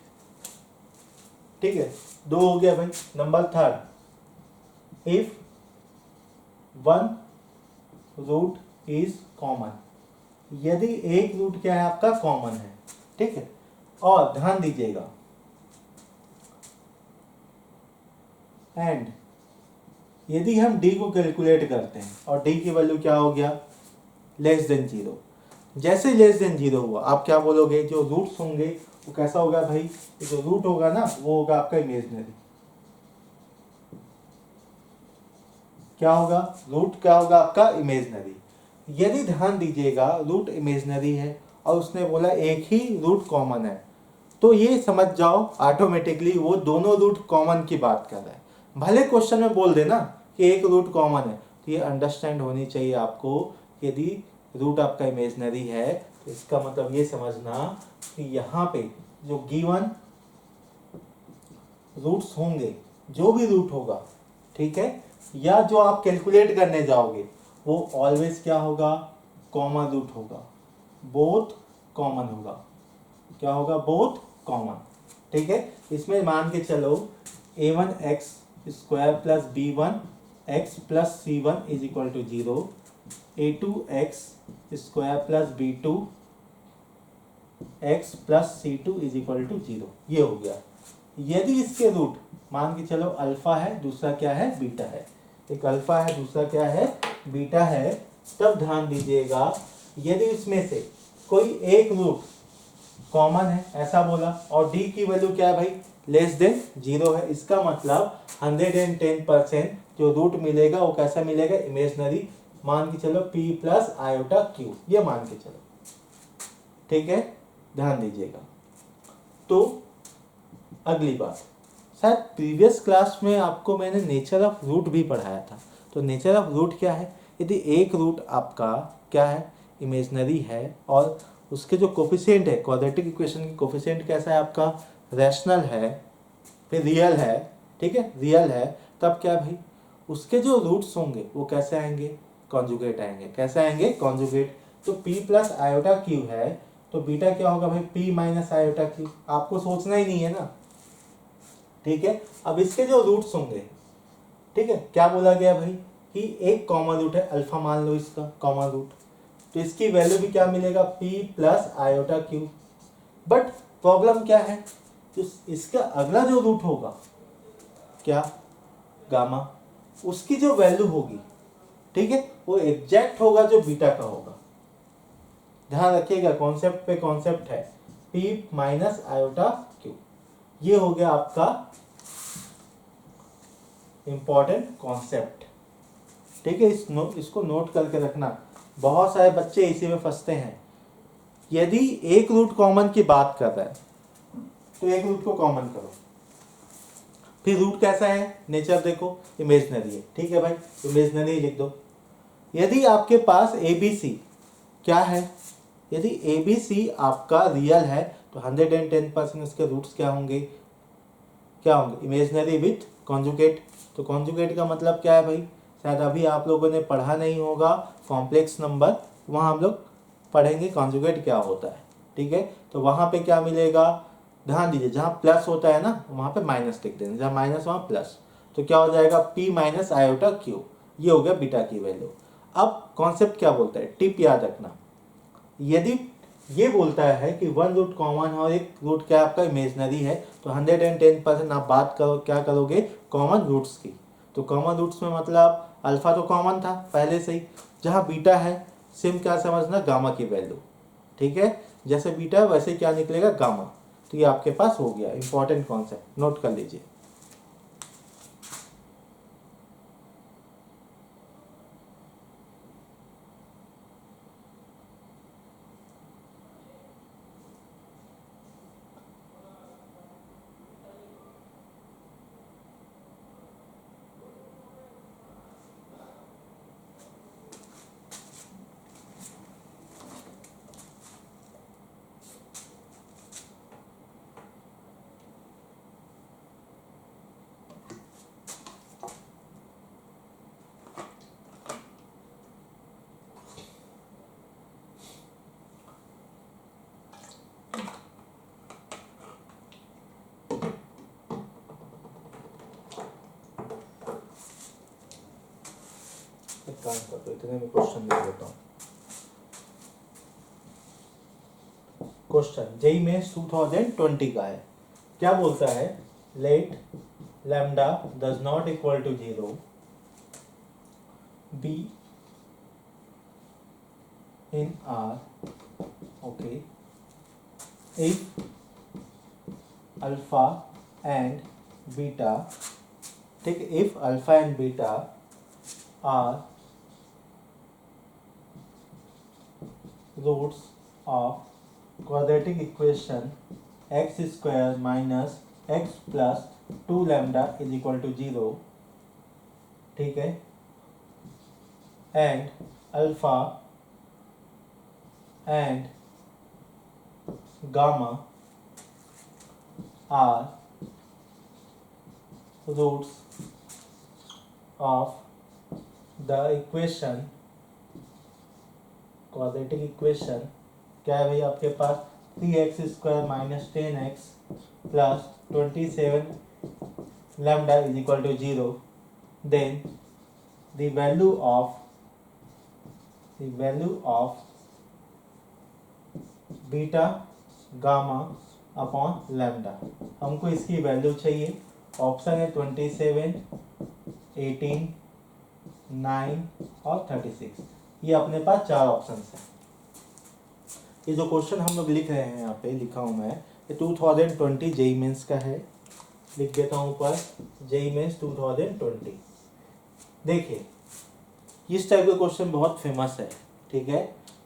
ठीक है, दो हो गया भाई। Number third, if one root is common, यदि एक रूट क्या है आपका कॉमन है। ठीक है, और ध्यान दीजिएगा, एंड यदि हम d को कैलकुलेट करते हैं और d की वैल्यू क्या हो गया, लेस देन जीरो। जैसे लेस देन जीरो हुआ आप क्या बोलोगे, जो रूट्स होंगे वो कैसा होगा भाई, जो रूट होगा ना वो होगा आपका इमेजिनरी। क्या होगा, रूट क्या होगा आपका इमेजिनरी। यदि ध्यान दीजिएगा रूट इमेजिनरी है और उसने बोला एक ही रूट कॉमन है, तो ये समझ जाओ ऑटोमेटिकली वो दोनों रूट कॉमन की बात कर रहा है। भले क्वेश्चन में बोल देना कि एक रूट कॉमन है, तो ये अंडरस्टैंड होनी चाहिए आपको, यदि रूट आपका इमेजिनरी है तो इसका मतलब ये समझना कि यहाँ पे जो गिवन रूट्स होंगे, जो भी रूट होगा, ठीक है, या जो आप कैलकुलेट करने जाओगे वो ऑलवेज क्या होगा, कॉमन रूट होगा, बोथ कॉमन होगा। क्या होगा, बोथ कॉमन। ठीक है, इसमें मान के चलो a1x square plus b1x plus c1 is equal to 0, a2x square plus b2x plus c2 is equal to 0, ये हो गया। यदि इसके रूट मान के चलो अल्फा है, दूसरा क्या है, बीटा है, एक अल्फा है दूसरा क्या है, बीटा है, तब ध्यान दीजिएगा यदि इसमें से कोई एक रूट कॉमन है ऐसा बोला और d की वैल्यू क्या है भाई, लेस देन जीरो है, इसका मतलब 110% जो रूट मिलेगा वो कैसा मिलेगा, इमेजिनरी। मान के चलो p प्लस आयोटा q, ये मान के चलो। ठीक है, ध्यान दीजिएगा। तो अगली बात, शायद प्रीवियस क्लास में आपको मैंने नेचर ऑफ रूट भी पढ़ाया था। तो नेचर ऑफ रूट क्या है, यदि एक रूट आपका क्या है, इमेजिनरी है और उसके जो कोफिशिएंट है, क्वाड्रेटिक इक्वेशन की कोफिशिएंट कैसा है आपका, रैशनल है, फिर रियल है। ठीक है, रियल है, तब क्या भाई उसके जो रूट्स होंगे वो कैसे आएंगे, कॉन्जुगेट आएंगे। कैसे आएंगे, कॉन्जुगेट। तो p प्लस आयोटा क्यू है तो बीटा क्या होगा भाई, p माइनस आयोटा क्यू। आपको सोचना ही नहीं है ना। ठीक है, अब इसके जो रूट्स होंगे, ठीक है, क्या बोला गया भाई कि एक कॉमन रूट है अल्फा, मान लो इसका कॉमन रूट, तो इसकी वैल्यू भी क्या मिलेगा, p plus iota Q. But problem क्या है, तो इसका अगला जो रूट होगा क्या, गामा, उसकी जो वैल्यू होगी, ठीक है, वो एग्जैक्ट होगा जो बीटा का होगा। ध्यान रखिएगा, कॉन्सेप्ट पे कॉन्सेप्ट है, p माइनस आयोटा क्यू। ये हो गया आपका इंपॉर्टेंट कॉन्सेप्ट। ठीक है, इसको नोट करके रखना, बहुत सारे बच्चे इसी में फंसते हैं। यदि एक रूट कॉमन की बात कर रहा है तो एक रूट को कॉमन करो, फिर रूट कैसा है, नेचर देखो, इमेजिनरी है। ठीक है भाई, इमेजिनरी लिख दो। यदि आपके पास ABC क्या है, यदि ABC आपका रियल है तो 110% उसके रूट्स क्या होंगे, क्या होंगे, इमेजिनरी विथ कॉन्जुगेट। तो कॉन्जुगेट का मतलब क्या है भाई, शायद अभी आप लोगों ने पढ़ा नहीं होगा कॉम्प्लेक्स नंबर, वहाँ हम लोग पढ़ेंगे कॉन्जुगेट क्या होता है। ठीक है, तो वहाँ पे क्या मिलेगा, ध्यान दीजिए, जहाँ प्लस होता है ना वहाँ पे माइनस लिख देंगे, जहाँ माइनस वहाँ प्लस, तो क्या हो जाएगा, p माइनस आयोटा क्यू। ये हो गया बीटा की वैल्यू। अब कॉन्सेप्ट क्या बोलता है, टिप याद रखना, यदि ये बोलता है कि वन रूट कॉमन और एक रूट क्या आपका इमेजिनरी है, तो 110% आप बात करो क्या करोगे, कॉमन रूट्स की। तो कॉमन रूट्स में मतलब अल्फा तो कॉमन था पहले से ही, जहाँ बीटा है सेम क्या समझना, गामा की वैल्यू। ठीक है, जैसे बीटा है वैसे क्या निकलेगा, गामा। तो ये आपके पास हो गया। इंपॉर्टेंट कॉन्सेप्ट नोट कर लीजिए। एक काम करता हूँ, इतने में क्वेश्चन दे देता हूँ। क्वेश्चन जेई मेंस 2020 का है। क्या बोलता है? Let lambda does not equal to 0 be in R, okay, if alpha and beta, ठीक, if alpha and beta are roots of quadratic equation x square minus x plus 2 lambda is equal to 0, ठीक है, and alpha and gamma are roots of the equation quadratic equation क्या है भाई आपके पास? 3x square minus 10x plus 27 lambda is equal to 0, then the value of beta gamma upon lambda, हमको इसकी value चाहिए। ऑप्शन है 27, 18, 9 और 36। ये अपने पास 4 ऑप्शन है। ये जो क्वेश्चन हम लोग लिख रहे हैं यहाँ पे लिखा हूँ मैं, ये 2020 जेई मेंस का है। लिख देता हूँ ऊपर जेई मेंस 2020। देखिए इस टाइप का क्वेश्चन बहुत फेमस है, ठीक है।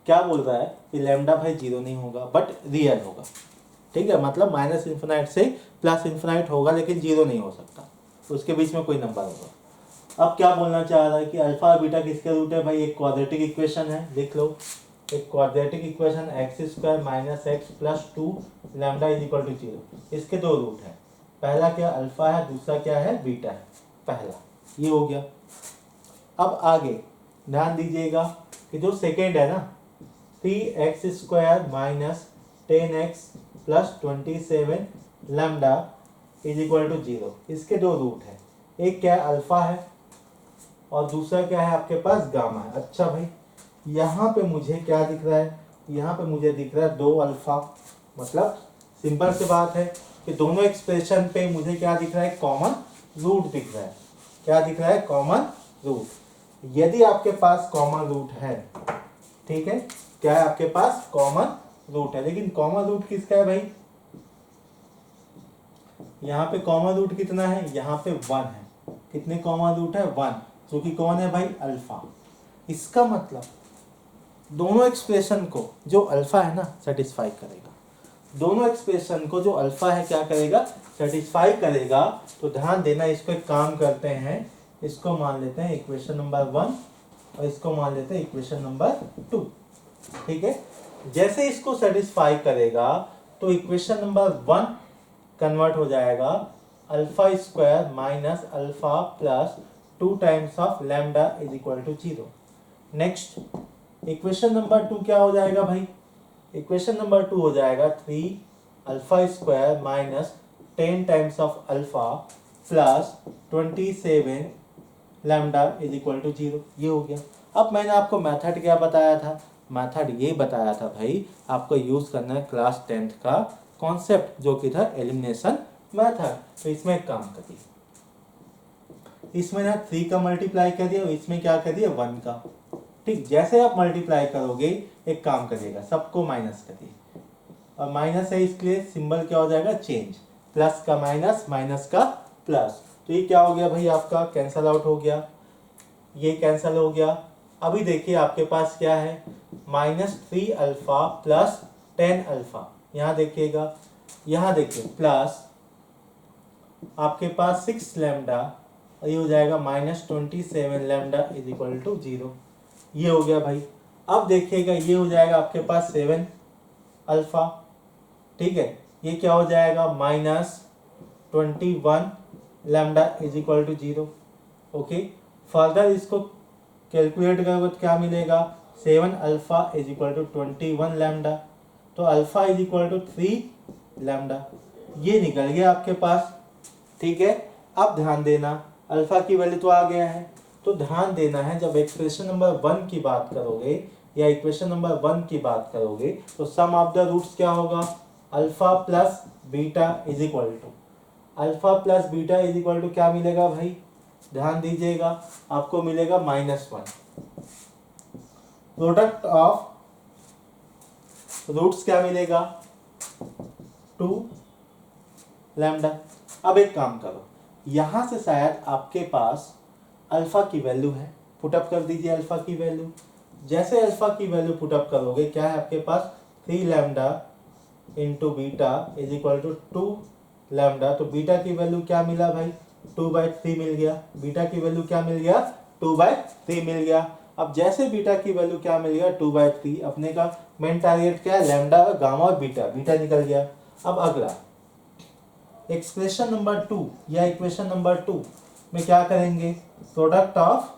क्या बोल रहा है कि लैम्डा भाई 0 नहीं होगा बट रियल होगा, ठीक है, मतलब माइनस इन्फिनाइट से प्लस इन्फिनाइट होगा लेकिन 0 नहीं हो सकता, उसके बीच में कोई नंबर होगा। अब क्या बोलना चाह रहा है कि अल्फा और बीटा किसके रूट है? भाई एक क्वाड्रेटिक इक्वेशन है, लिख लो, एक quadratic equation x square minus x plus 2 lambda is equal to 0, इसके 2 रूट है। पहला क्या अल्फा है, दूसरा क्या है बीटा है। पहला ये हो गया। अब आगे ध्यान दीजिएगा कि जो सेकेंड है ना 3x square minus 10x plus 27 lambda is equal to 0, इसके 2 रूट है। एक क्या है अल्फा है और दूसरा क्या है आपके पास गामा है। अच्छा भाई यहाँ पे मुझे क्या दिख रहा है? यहाँ पे मुझे दिख रहा है 2 अल्फा, मतलब सिंपल सी बात है कि दोनों एक्सप्रेशन पे मुझे क्या दिख रहा है? कॉमन रूट दिख रहा है। क्या दिख रहा है? Common root. यदि आपके पास कॉमन रूट है, ठीक है, क्या है आपके पास? कॉमन रूट है, लेकिन कॉमन रूट किसका है भाई? यहाँ पे कॉमन रूट कितना है? यहाँ पे 1 है। कितने कॉमन रूट है? 1, जो कि कौन है भाई? अल्फा। इसका मतलब दोनों एक्सप्रेशन को जो अल्फा है ना सेटिस्फाई करेगा, दोनों एक्सप्रेशन को जो अल्फा है क्या करेगा? सेटिस्फाई करेगा। तो ध्यान देना, इसको एक काम करते हैं, इसको मान लेते हैं इक्वेशन नंबर 1 और इसको मान लेते हैं इक्वेशन नंबर 2, ठीक है। जैसे इसको सेटिस्फाई करेगा तो इक्वेशन नंबर 1 कन्वर्ट हो जाएगा alpha square minus alpha plus 2 times of lambda is equal to 0। Next equation number 2 क्या हो जाएगा भाई? इक्वेशन नंबर 2 हो जाएगा 3 alpha square minus 10 times of alpha plus 27 lambda is equal to 0। ये हो गया। अब मैंने आपको मेथड क्या बताया था? मेथड ये बताया था भाई आपको यूज करना है क्लास 10th का कॉन्सेप्ट जो कि था एलिमिनेशन मेथड। तो इसमें एक काम करिए, इसमें ना 3 का मल्टीप्लाई कर दिया और इसमें क्या कर दिया? 1 का, ठीक। जैसे आप मल्टीप्लाई करोगे एक काम करिएगा, सबको माइनस करिए और माइनस है इसलिए सिंबल क्या हो जाएगा, चेंज, प्लस का माइनस, माइनस का प्लस। तो ये क्या हो गया भाई, आपका कैंसल आउट हो गया, ये कैंसल हो गया। अभी देखिए आपके पास क्या है, -3 अल्फा प्लस 10 अल्फा। यहाँ देखिएगा, यहाँ देखिए प्लस आपके पास 6 लैम्डा, और ये हो जाएगा -27 लैम्डा इज इक्वल टू 0। ये हो गया भाई। अब देखिएगा ये हो जाएगा आपके पास 7 अल्फा, ठीक है। ये क्या हो जाएगा, -21 lambda is equal to 0। Okay, further इसको कैलकुलेट करोगे तो क्या मिलेगा, 7 alpha is equal to 21 lambda, तो alpha is equal to 3 lambda, ये निकल गया आपके पास, ठीक है। अब ध्यान देना, अल्फा की वैल्यू तो आ गया है, तो ध्यान देना है जब एक्सप्रेशन नंबर 1 की बात करोगे या इक्वेशन नंबर 1 की बात करोगे तो सम ऑफ द रूट्स क्या होगा, alpha plus beta is equal to, alpha plus beta is equal to क्या मिलेगा भाई, ध्यान दीजिएगा, आपको मिलेगा -1। प्रोडक्ट ऑफ रूट्स क्या मिलेगा, 2 लैम्डा। अब एक काम करो, यहां से शायद आपके पास अल्फा की वैल्यू है, पुटअप कर दीजिए अल्फा की वैल्यू। जैसे अल्फा की वैल्यू पुटअप करोगे, क्या है आपके पास, 3 lambda into beta is equal to 2 lambda. तो बीटा की वैल्यू क्या मिला भाई, 2/3 मिल गया। बीटा की वैल्यू क्या मिल गया, 2/3 मिल गया। अब जैसे बीटा की वैल्यू क्या मिल गया, 2/3, अपने का मेन टारगेट क्या है, लैम्डा, गामा और बीटा, बीटा निकल गया। अब अगला एक्सप्रेशन नंबर 2 या इक्वेशन नंबर 2 में क्या करेंगे, प्रोडक्ट ऑफ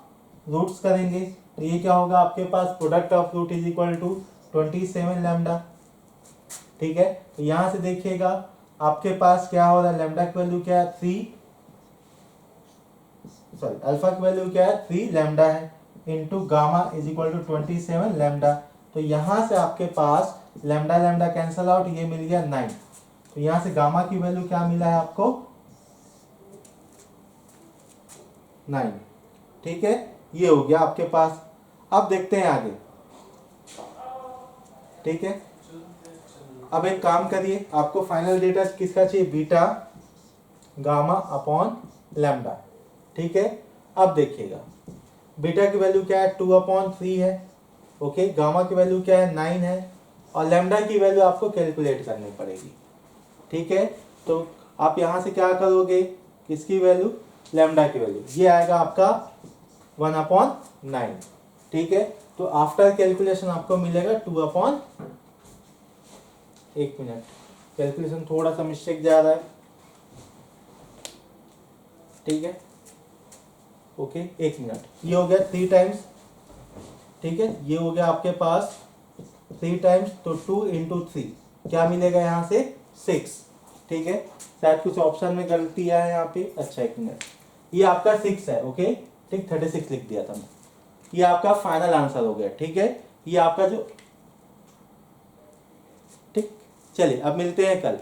रूट्स करेंगे। तो ये क्या होगा आपके पास, product of root is equal to 27 lambda, ठीक है। तो यहां से देखिएगा आपके पास क्या हो रहा है, लैम्डा की वैल्यू क्या है, 3, सॉरी अल्फा की वैल्यू क्या है, 3 लैम्डा है, into gamma is equal to 27 lambda. तो यहां से आपके पास लैम्डा लैम्डा कैंसल आउट, ये मिल गया 9। तो यहां से गामा की वैल्यू क्या मिला है आपको, 9, ठीक है। ये हो गया आपके पास। अब देखते हैं आगे, ठीक है। अब एक काम करिए, आपको फाइनल डेटा किसका चाहिए, बीटा गामा अपॉन लैम्डा, ठीक है। अब देखिएगा बीटा की वैल्यू क्या है, 2/3 है, ओके। गामा की वैल्यू क्या है, 9 है, और लैम्डा की वैल्यू आपको कैलकुलेट करनी पड़ेगी, ठीक है। तो आप यहां से क्या करोगे, किसकी वैल्यू, लैम्डा की वैल्यू, ये आएगा आपका 1/9, ठीक है। तो आफ्टर कैलकुलेशन आपको मिलेगा 2/, एक मिनट, कैलकुलेशन थोड़ा सा मिस्टेक जा रहा है, ठीक है, ओके, एक मिनट। ये हो गया 3 टाइम्स, ठीक है। ये हो गया आपके पास 3 टाइम्स, तो 2 इंटू 3 क्या मिलेगा यहाँ से, 6, ठीक है। शायद कुछ ऑप्शन में गलती है यहाँ पे, अच्छा एक मिनट, ये आपका 6 है, ओके, ठीक, 36 लिख दिया था मैं। ये आपका फाइनल आंसर हो गया, ठीक है। ये आपका जो, ठीक, चलिए अब मिलते हैं कल।